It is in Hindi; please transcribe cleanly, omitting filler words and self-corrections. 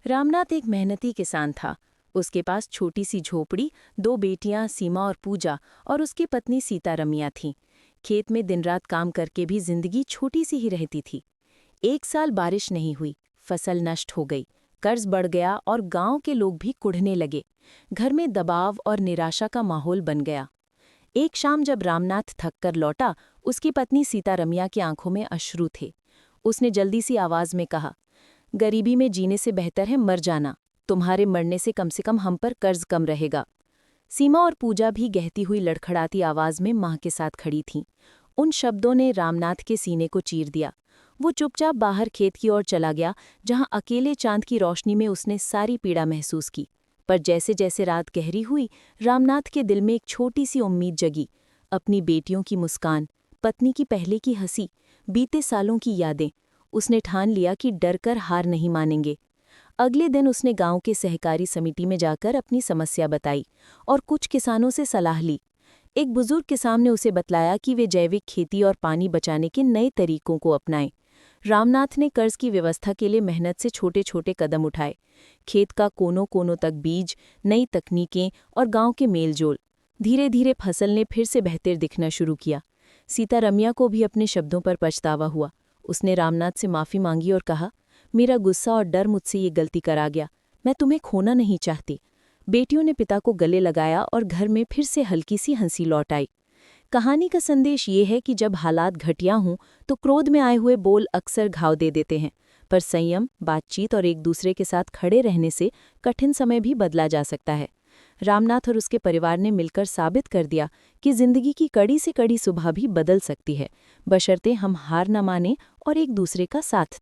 रामनाथ एक मेहनती किसान था। उसके पास छोटी सी झोपड़ी, दो बेटियां सीमा और पूजा और उसकी पत्नी सीतारमिया थीं। खेत में दिन रात काम करके भी जिंदगी छोटी सी ही रहती थी। एक साल बारिश नहीं हुई, फसल नष्ट हो गई, कर्ज बढ़ गया और गांव के लोग भी कुढ़ने लगे। घर में दबाव और निराशा का माहौल बन गया। एक शाम जब रामनाथ थक कर लौटा, उसकी पत्नी सीतारमिया की आंखों में अश्रु थे। उसने जल्दी सी आवाज में कहा, गरीबी में जीने से बेहतर है मर जाना। तुम्हारे मरने से कम हम पर कर्ज कम रहेगा। सीमा और पूजा भी गहती हुई लड़खड़ाती आवाज में मां के साथ खड़ी थीं। उन शब्दों ने रामनाथ के सीने को चीर दिया। वो चुपचाप बाहर खेत की ओर चला गया, जहां अकेले चांद की रोशनी में उसने सारी पीड़ा महसूस की। पर जैसे जैसे रात गहरी हुई, रामनाथ के दिल में एक छोटी सी उम्मीद जगी। अपनी बेटियों की मुस्कान, पत्नी की पहले की हंसी, बीते सालों की यादें। उसने ठान लिया कि डरकर हार नहीं मानेंगे। अगले दिन उसने गांव के सहकारी समिति में जाकर अपनी समस्या बताई और कुछ किसानों से सलाह ली। एक बुजुर्ग किसान ने उसे बतलाया कि वे जैविक खेती और पानी बचाने के नए तरीकों को अपनाएं। रामनाथ ने कर्ज की व्यवस्था के लिए मेहनत से छोटे छोटे कदम उठाए। खेत का कोनों कोनों तक बीज, नई तकनीकें और गांव के मेलजोल। धीरे धीरे फसल ने फिर से बेहतर दिखना शुरू किया। सीतारमिया को भी अपने शब्दों पर पछतावा हुआ। उसने रामनाथ से माफ़ी मांगी और कहा, मेरा गुस्सा और डर मुझसे ये गलती करा गया। मैं तुम्हें खोना नहीं चाहती। बेटियों ने पिता को गले लगाया और घर में फिर से हल्की सी हंसी लौट आई। कहानी का संदेश ये है कि जब हालात घटिया हों तो क्रोध में आए हुए बोल अक्सर घाव दे देते हैं, पर संयम, बातचीत और एक दूसरे के साथ खड़े रहने से कठिन समय भी बदला जा सकता है। रामनाथ और उसके परिवार ने मिलकर साबित कर दिया कि जिंदगी की कड़ी से कड़ी सुबह भी बदल सकती है, बशर्ते हम हार न मानें और एक दूसरे का साथ